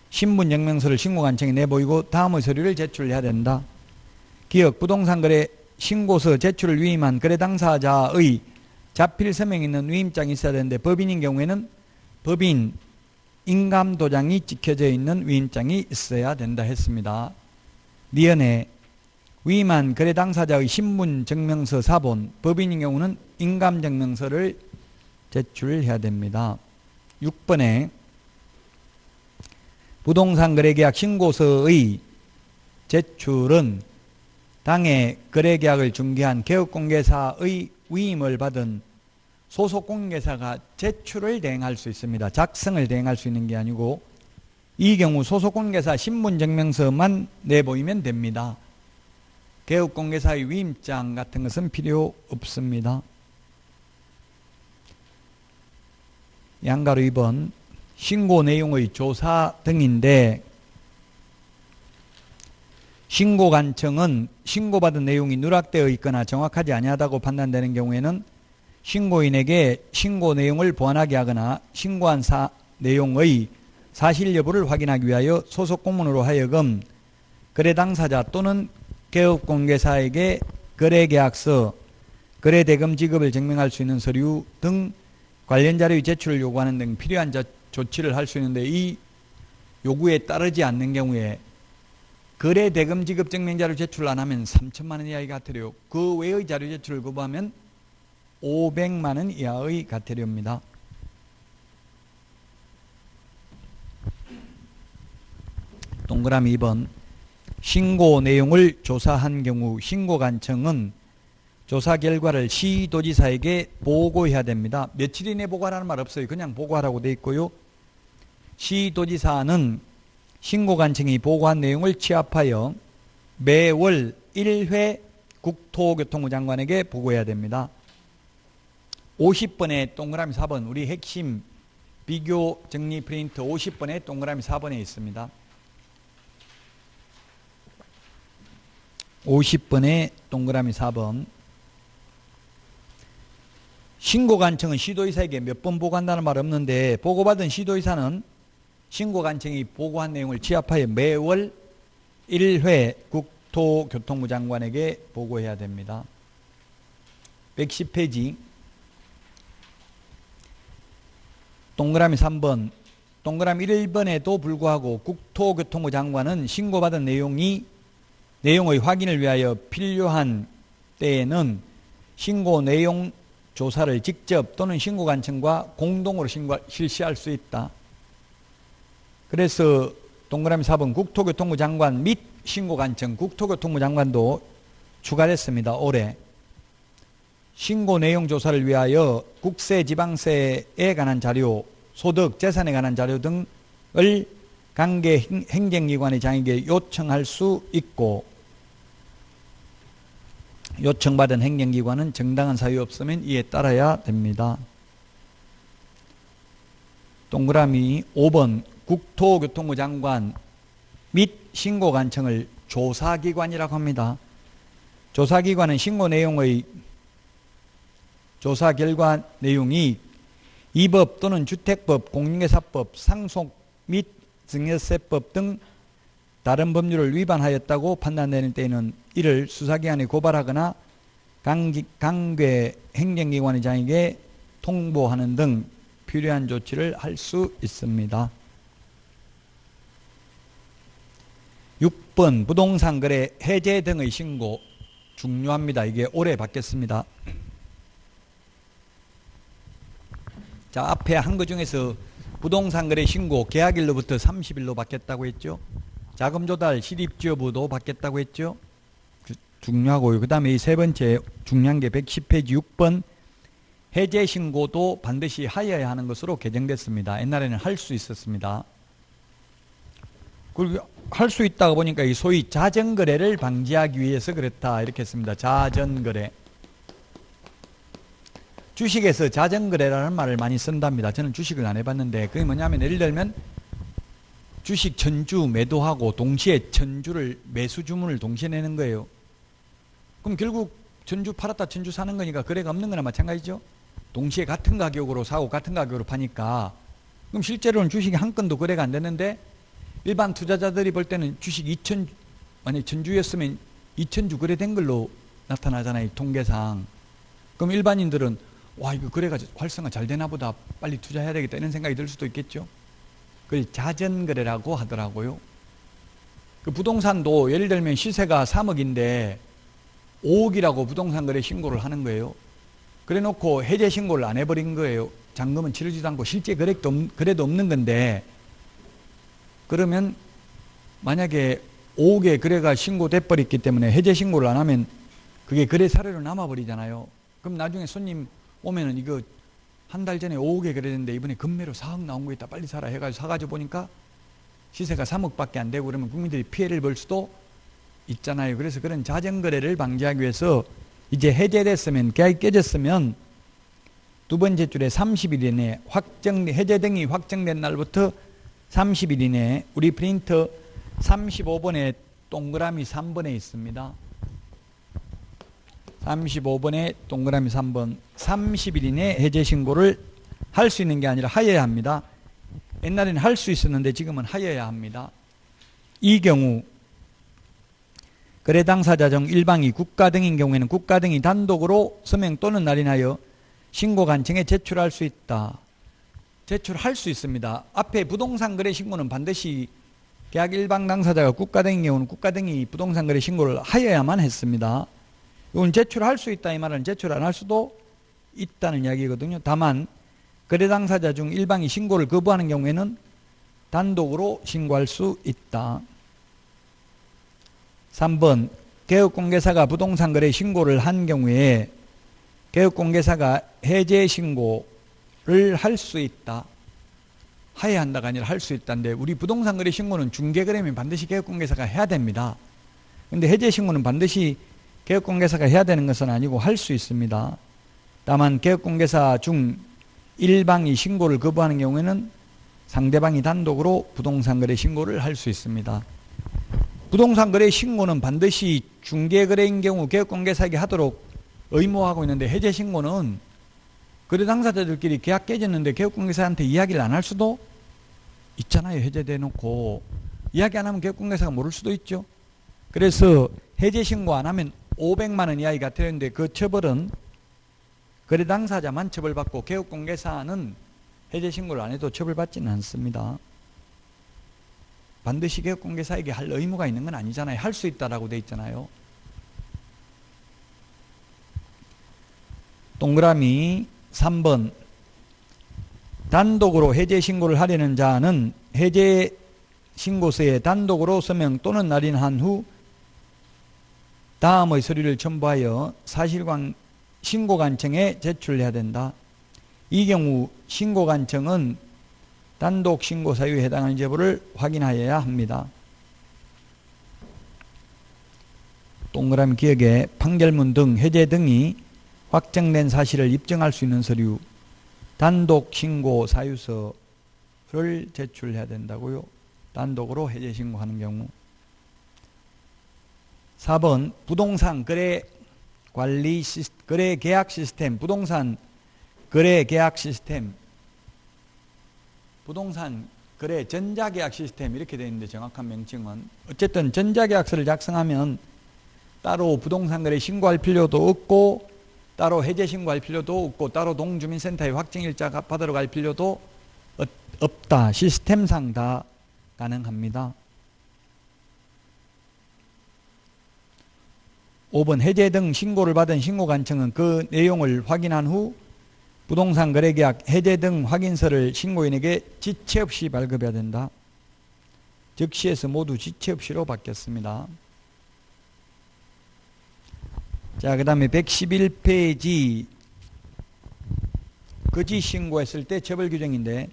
신분증명서를 신고관청에 내보이고 다음의 서류를 제출해야 된다. 기억 부동산 거래 신고서 제출을 위임한 거래 당사자의 자필 서명이 있는 위임장이 있어야 되는데 법인인 경우에는 법인 인감도장이 찍혀져 있는 위임장이 있어야 된다 했습니다. 니은에 위임한 거래 당사자의 신분증명서 사본, 법인인 경우는 인감증명서를 제출해야 됩니다. 6번에 부동산 거래계약 신고서의 제출은 당해 거래계약을 중개한 개업공개사의 위임을 받은 소속공개사가 제출을 대행할 수 있습니다. 작성을 대행할 수 있는 게 아니고 이 경우 소속공개사 신분증명서만 내보이면 됩니다. 개업공개사의 위임장 같은 것은 필요 없습니다. 양가로 2번 신고 내용의 조사 등인데 신고관청은 신고받은 내용이 누락되어 있거나 정확하지 아니하다고 판단되는 경우에는 신고인에게 신고 내용을 보완하게 하거나 신고한 내용의 사실 여부를 확인하기 위하여 소속 공문으로 하여금 거래 당사자 또는 개업공개사에게 거래계약서, 거래대금 지급을 증명할 수 있는 서류 등 관련 자료의 제출을 요구하는 등 필요한 조치를 할 수 있는데 이 요구에 따르지 않는 경우에 거래대금 지급 증명자료 제출 안 하면 3천만 원 이하의 과태료, 그 외의 자료 제출을 거부하면 500만 원 이하의 과태료입니다. 동그라미 2번 신고 내용을 조사한 경우 신고관청은 조사 결과를 시도지사에게 보고해야 됩니다. 며칠 이내 보고하라는 말 없어요. 그냥 보고하라고 돼 있고요. 시도지사는 신고관청이 보고한 내용을 취합하여 매월 1회 국토교통부 장관에게 보고해야 됩니다. 50번에 동그라미 4번 우리 핵심 비교 정리 프린트 50번에 동그라미 4번에 있습니다. 50번에 동그라미 4번 신고관청은 시도지사에게 몇 번 보고한다는 말 없는데 보고받은 시도지사는 신고관청이 보고한 내용을 취합하여 매월 1회 국토교통부 장관에게 보고해야 됩니다. 110페이지 동그라미 3번 동그라미 1번에도 불구하고 국토교통부 장관은 신고받은 내용의 확인을 위하여 필요한 때에는 신고 내용 조사를 직접 또는 신고관청과 공동으로 실시할 수 있다. 그래서 동그라미 4번 국토교통부 장관 및 신고관청, 국토교통부 장관도 추가됐습니다. 올해. 신고 내용 조사를 위하여 국세, 지방세에 관한 자료, 소득, 재산에 관한 자료 등을 관계 행정기관의 장에게 요청할 수 있고 요청받은 행정기관은 정당한 사유 없으면 이에 따라야 됩니다. 동그라미 5번 국토교통부 장관 및 신고관청을 조사기관이라고 합니다. 조사기관은 신고 내용의 조사 결과 내용이 이 법 또는 주택법, 공인중개사법, 상속 및 증여세법 등 다른 법률을 위반하였다고 판단되는 때에는 이를 수사기관에 고발하거나 관계 행정기관의 장에게 통보하는 등 필요한 조치를 할 수 있습니다. 6번 부동산 거래 해제 등의 신고 중요합니다. 이게 올해 받겠습니다. 자, 앞에 한 거 중에서 부동산 거래 신고 계약일로부터 30일로 받겠다고 했죠. 자금 조달 실입주여부도 받겠다고 했죠. 중요하고요. 그 다음에 이 세 번째 중요한 게 110페이지 6번 해제 신고도 반드시 하여야 하는 것으로 개정됐습니다. 옛날에는 할 수 있었습니다. 그리고 할 수 있다고 보니까 이 소위 자전거래를 방지하기 위해서 그렇다 이렇게 했습니다. 자전거래. 주식에서 자전거래라는 말을 많이 쓴답니다. 저는 주식을 안 해봤는데 그게 뭐냐면 예를 들면 주식 전주 매도하고 동시에 전주를 매수 주문을 동시에 내는 거예요. 그럼 결국 전주 팔았다 전주 사는 거니까 거래가 없는 거나 마찬가지죠. 동시에 같은 가격으로 사고 같은 가격으로 파니까 그럼 실제로는 주식이 한 건도 거래가 안 되는데 일반 투자자들이 볼 때는 주식 2천 만약 전주였으면 2천주 거래된 걸로 나타나잖아요, 통계상. 그럼 일반인들은 와 이거 거래가 활성화 잘 되나 보다 빨리 투자해야 되겠다 이런 생각이 들 수도 있겠죠. 그걸 자전거래라고 하더라고요. 그 부동산도 예를 들면 시세가 3억인데 5억이라고 부동산 거래 신고를 하는 거예요. 그래 놓고 해제 신고를 안 해버린 거예요. 잔금은 치르지도 않고 실제 거래도 없는 건데, 그러면 만약에 5억에 거래가 신고돼 버렸기 때문에 해제 신고를 안 하면 그게 거래 사례로 남아버리잖아요. 그럼 나중에 손님 오면은 이거 한 달 전에 5억에 거래됐는데 이번에 급매로 4억 나온 거 있다 빨리 사라 해가지고 사가지고 보니까 시세가 3억밖에 안 되고 그러면 국민들이 피해를 볼 수도 있잖아요. 그래서 그런 자전거래를 방지하기 위해서 이제 해제됐으면, 계약이 깨졌으면 두 번째 줄에 30일 이내에 해제 등이 확정된 날부터 30일 이내에 우리 프린터 35번에 동그라미 3번에 있습니다. 35번에 동그라미 3번 30일 이내에 해제 신고를 할 수 있는 게 아니라 하여야 합니다. 옛날에는 할 수 있었는데 지금은 하여야 합니다. 이 경우 거래 당사자 중 일방이 국가 등인 경우에는 국가 등이 단독으로 서명 또는 날인하여 신고 간청에 제출할 수 있다. 제출할 수 있습니다. 앞에 부동산 거래 신고는 반드시 계약 일방 당사자가 국가 등인 경우는 국가 등이 부동산 거래 신고를 하여야만 했습니다. 이건 제출할 수 있다 이 말은 제출 안 할 수도 있다는 이야기거든요. 다만 거래 당사자 중 일방이 신고를 거부하는 경우에는 단독으로 신고할 수 있다. 3번 개업공개사가 부동산 거래 신고를 한 경우에 개업공개사가 해제 신고를 할 수 있다. 하여야 한다가 아니라 할 수 있다는데 우리 부동산 거래 신고는 중개거래면 반드시 개업공개사가 해야 됩니다. 근데 해제 신고는 반드시 개업공개사가 해야 되는 것은 아니고 할 수 있습니다. 다만 개업공개사 중 일방이 신고를 거부하는 경우에는 상대방이 단독으로 부동산 거래 신고를 할 수 있습니다. 부동산 거래 신고는 반드시 중개거래인 경우 개업공개사에게 하도록 의무화하고 있는데 해제 신고는 거래 당사자들끼리 계약 깨졌는데 개업공개사한테 이야기를 안 할 수도 있잖아요. 해제돼 놓고 이야기 안 하면 개업공개사가 모를 수도 있죠. 그래서 해제 신고 안 하면 500만 원 이하가 되는데 그 처벌은 거래 당사자만 처벌받고 개업공개사는 해제 신고를 안 해도 처벌받지는 않습니다. 반드시 개업공개사에게 할 의무가 있는 건 아니잖아요. 할 수 있다라고 돼 있잖아요. 동그라미 3번 단독으로 해제 신고를 하려는 자는 해제 신고서에 단독으로 서명 또는 날인한 후 다음의 서류를 첨부하여 사실관 신고관청에 제출해야 된다. 이 경우 신고관청은 단독 신고 사유에 해당하는 제보를 확인하여야 합니다. 동그라미 기역에 판결문 등 해제 등이 확정된 사실을 입증할 수 있는 서류 단독 신고 사유서를 제출해야 된다고요. 단독으로 해제 신고하는 경우. 4번 부동산 거래 관리 거래 계약 시스템 부동산 거래 계약 시스템 부동산 거래 전자계약 시스템 이렇게 되어 있는데 정확한 명칭은 어쨌든 전자계약서를 작성하면 따로 부동산 거래 신고할 필요도 없고 따로 해제 신고할 필요도 없고 따로 동주민센터에 확정일자 받으러 갈 필요도 없다. 시스템상 다 가능합니다. 5번 해제 등 신고를 받은 신고관청은 그 내용을 확인한 후 부동산 거래계약 해제 등 확인서를 신고인에게 지체 없이 발급해야 된다. 즉시에서 모두 지체 없이로 바뀌었습니다. 자, 그 다음에 111페이지 거짓 신고했을 때 처벌 규정인데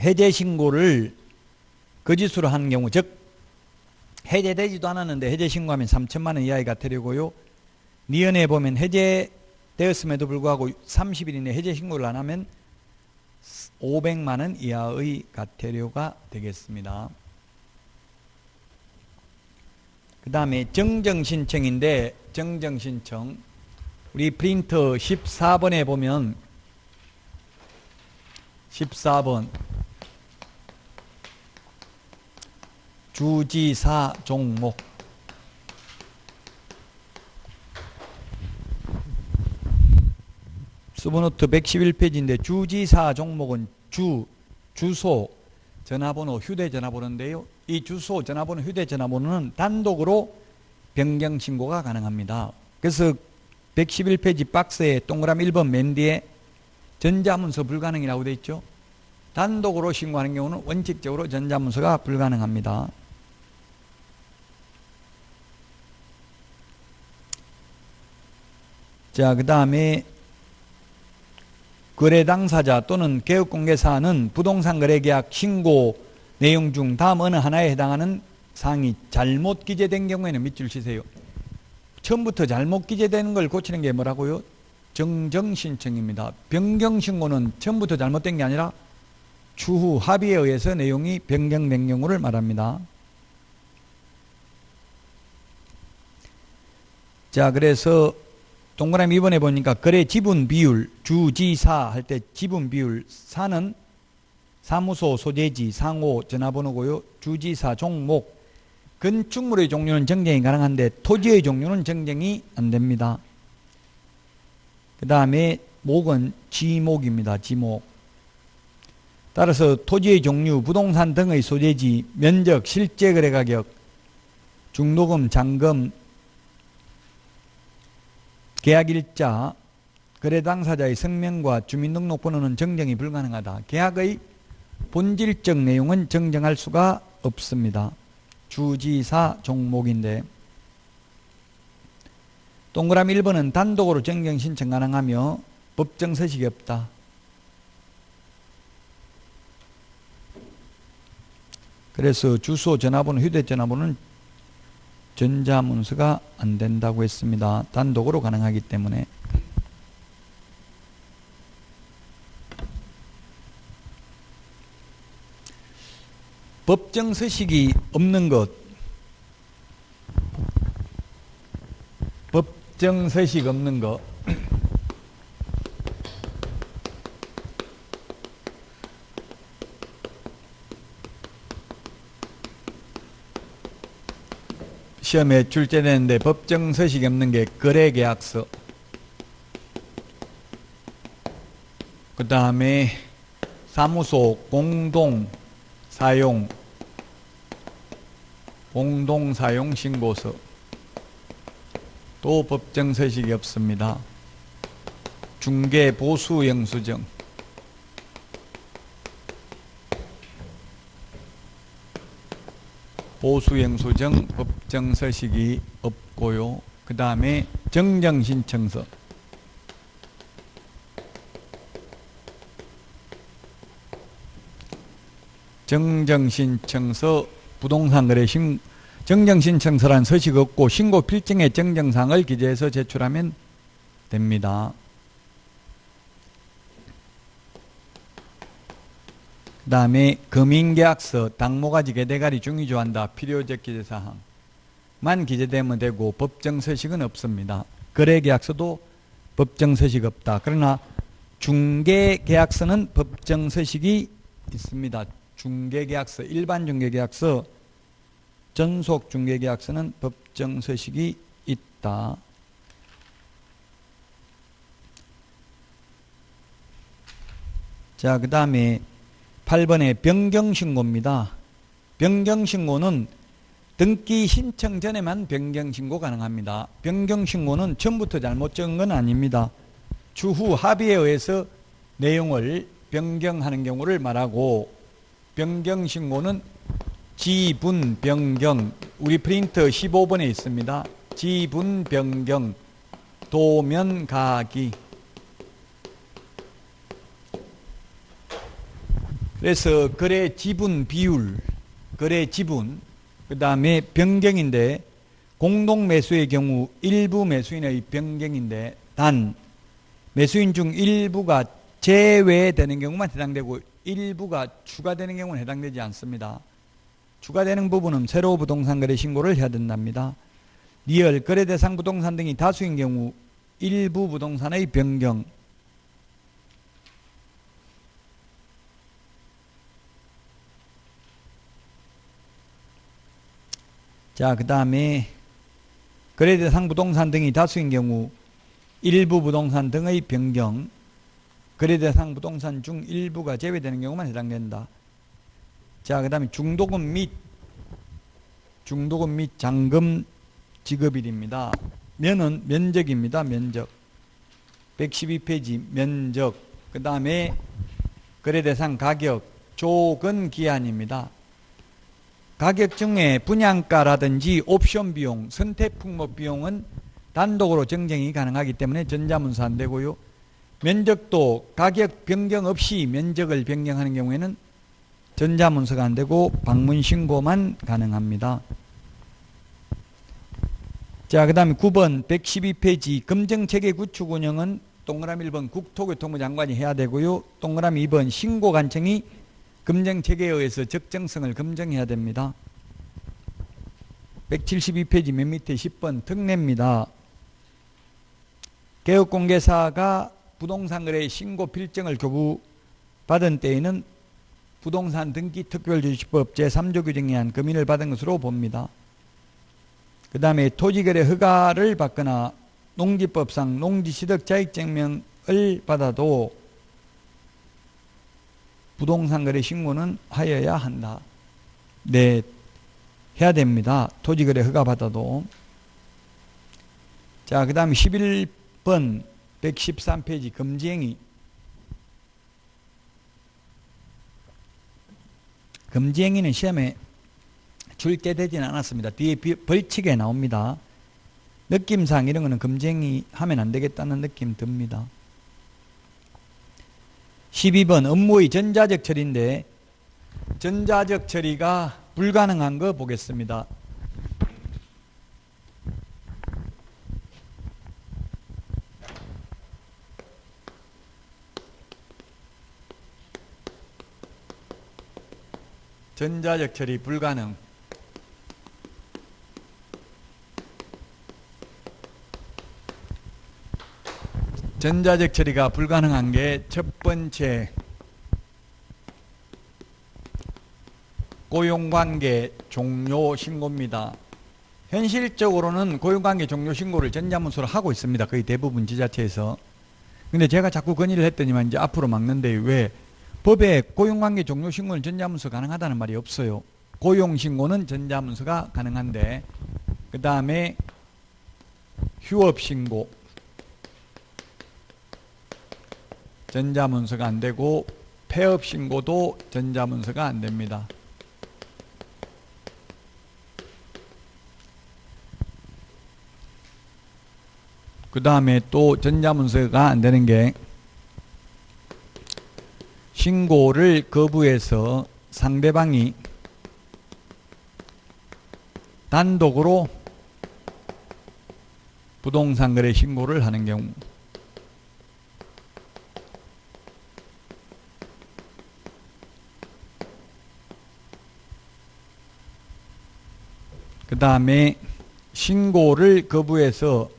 해제 신고를 거짓으로 한 경우 즉 해제되지도 않았는데 해제 신고하면 3천만 원 이하가 되려고요. 니은에 보면 해제되었음에도 불구하고 30일 이내 해제 신고를 안 하면 500만 원 이하의 과태료가 되겠습니다. 그 다음에 정정신청인데, 정정신청 우리 프린터 14번에 보면 14번 주지사 종목, 서브노트 111페이지인데 주지사 종목은 주소, 전화번호, 휴대전화번호인데요. 이 주소, 전화번호, 휴대전화번호는 단독으로 변경 신고가 가능합니다. 그래서 111페이지 박스에 동그라미 1번 맨 뒤에 전자문서 불가능이라고 되어 있죠. 단독으로 신고하는 경우는 원칙적으로 전자문서가 불가능합니다. 자, 그 다음에 거래 당사자 또는 개업공개사는 부동산 거래계약 신고 내용 중 다음 어느 하나에 해당하는 사항이 잘못 기재된 경우에는 밑줄 치세요. 처음부터 잘못 기재되는 걸 고치는 게 뭐라고요? 정정신청입니다. 변경신고는 처음부터 잘못된 게 아니라 추후 합의에 의해서 내용이 변경된 경우를 말합니다. 자, 그래서 동그라미 2번에 보니까 거래 지분 비율, 주지사 할 때 지분 비율, 사는 사무소 소재지, 상호, 전화번호고요. 주지사 종목, 건축물의 종류는 정정이 가능한데 토지의 종류는 정정이 안 됩니다. 그 다음에 목은 지목입니다. 지목. 따라서 토지의 종류, 부동산 등의 소재지, 면적, 실제 거래 가격, 중도금, 잔금, 계약일자, 거래 당사자의 성명과 주민등록번호는 정정이 불가능하다. 계약의 본질적 내용은 정정할 수가 없습니다. 주지사 종목인데 동그라미 1번은 단독으로 정정 신청 가능하며 법정 서식이 없다. 그래서 주소, 전화번호, 휴대전화번호는 전자문서가 안 된다고 했습니다. 단독으로 가능하기 때문에. 법정 서식이 없는 것, 법정 서식 없는 것, 시험에 출제되는데 법정 서식이 없는 게 거래계약서, 그 다음에 사무소 공동사용 신고서, 또 법정 서식이 없습니다. 중개 보수 영수증, 보수 영수증 법정 서식이 없고요. 그 다음에 정정신청서, 정정신청서 부동산 거래 정정신청서란 서식 없고 신고 필증의 정정사항을 기재해서 제출하면 됩니다. 그 다음에 금인계약서, 당모가지 개대가리 중위조한다 필요적 기재사항만 기재되면 되고 법정 서식은 없습니다. 거래계약서도 법정 서식 없다. 그러나 중개계약서는 법정 서식이 있습니다. 중개계약서, 일반 중개계약서, 전속 중개계약서는 법정 서식이 있다. 자, 그 다음에 8번에 변경신고입니다. 변경신고는 등기 신청 전에만 변경신고 가능합니다. 변경신고는 처음부터 잘못 적은 건 아닙니다. 추후 합의에 의해서 내용을 변경하는 경우를 말하고, 변경신고는 지분 변경, 우리 프린터 15번에 있습니다. 지분 변경, 도면 가기. 그래서 거래 지분 비율, 거래 지분, 그 다음에 변경인데 공동 매수의 경우 일부 매수인의 변경인데 단 매수인 중 일부가 제외되는 경우만 해당되고 일부가 추가되는 경우는 해당되지 않습니다. 추가되는 부분은 새로 부동산 거래 신고를 해야 된답니다. 리얼, 거래 대상 부동산 등이 다수인 경우 일부 부동산의 변경, 자, 그 다음에 거래 대상 부동산 등이 다수인 경우 일부 부동산 등의 변경, 거래 대상 부동산 중 일부가 제외되는 경우만 해당된다. 자, 그 다음에 중도금 및 잔금 지급일입니다. 면은 면적입니다. 면적. 112페이지 면적. 그 다음에 거래 대상 가격, 조건 기한입니다. 가격 중에 분양가라든지 옵션 비용, 선택 품목 비용은 단독으로 정정이 가능하기 때문에 전자문서 안 되고요. 면적도 가격 변경 없이 면적을 변경하는 경우에는 전자문서가 안 되고 방문 신고만 가능합니다. 자, 그 다음에 9번 112페이지 검정체계 구축 운영은 동그라미 1번 국토교통부 장관이 해야 되고요. 동그라미 2번 신고관청이 검정체계에 의해서 적정성을 검증해야 됩니다. 172페이지 맨 밑에 10번 특례입니다. 개업공개사가 부동산 거래 신고 필증을 교부받은 때에는 부동산 등기 특별주식법 제3조 규정에 의한 금인을 받은 것으로 봅니다. 그 다음에 토지거래 허가를 받거나 농지법상 농지취득자격증명을 받아도 부동산 거래 신고는 하여야 한다. 네, 해야 됩니다. 토지거래 허가 받아도. 자, 그 다음에 11번 113페이지 금지행위. 금지행위는 시험에 출제되지는 않았습니다. 뒤에 벌칙에 나옵니다. 느낌상 이런 거는 금지행위 하면 안 되겠다는 느낌 듭니다. 12번 업무의 전자적 처리인데 전자적 처리가 불가능한 거 보겠습니다. 전자적 처리 불가능. 전자적 처리가 불가능한 게 첫 번째 고용관계 종료 신고입니다. 현실적으로는 고용관계 종료 신고를 전자문서로 하고 있습니다. 거의 대부분 지자체에서. 근데 제가 자꾸 건의를 했더니만 이제 앞으로 막는데 왜 법에 고용관계 종료 신고는 전자문서 가능하다는 말이 없어요. 고용신고는 전자문서가 가능한데 그 다음에 휴업신고 전자문서가 안 되고 폐업신고도 전자문서가 안 됩니다. 그 다음에 또 전자문서가 안 되는 게 신고를 거부해서 상대방이 단독으로 부동산 거래 신고를 하는 경우, 그 다음에 신고를 거부해서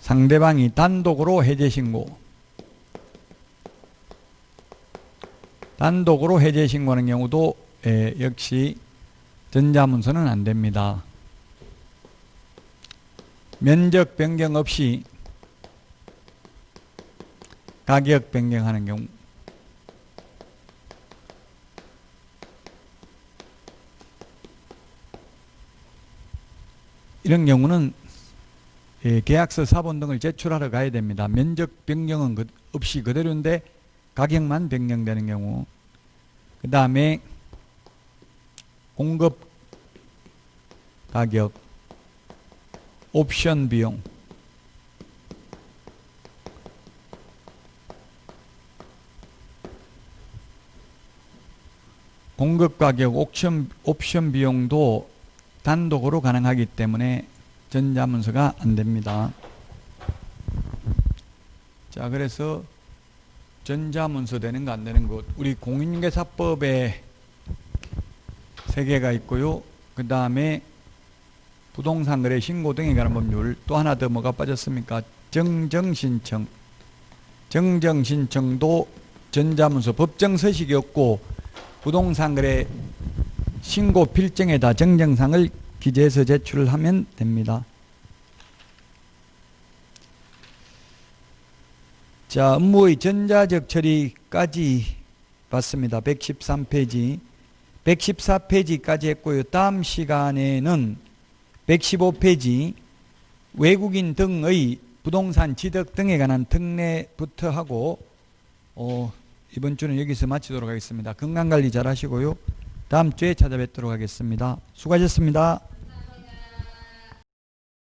상대방이 단독으로 해제신고, 단독으로 해제신고하는 경우도 역시 전자문서는 안 됩니다. 면적 변경 없이 가격 변경하는 경우, 이런 경우는 계약서 사본 등을 제출하러 가야 됩니다. 면적 변경은 없이 그대로인데 가격만 변경되는 경우, 그 다음에 공급 가격, 옵션 비용, 공급 가격, 옵션 비용도 단독으로 가능하기 때문에 전자문서가 안 됩니다. 자, 그래서 전자문서 되는 거 안 되는 것. 우리 공인중개사법에 3개가 있고요. 그 다음에 부동산 거래 신고 등에 관한 법률. 또 하나 더 뭐가 빠졌습니까? 정정신청. 정정신청도 전자문서 법정 서식이 없고 부동산 거래 신고 필증에다 정정상을 기재해서 제출을 하면 됩니다. 자, 업무의 전자적 처리까지 봤습니다. 113페이지. 114페이지까지 했고요. 다음 시간에는 115페이지 외국인 등의 부동산 취득 등에 관한 특례부터 하고 이번 주는 여기서 마치도록 하겠습니다. 건강관리 잘 하시고요. 다음 주에 찾아뵙도록 하겠습니다. 수고하셨습니다.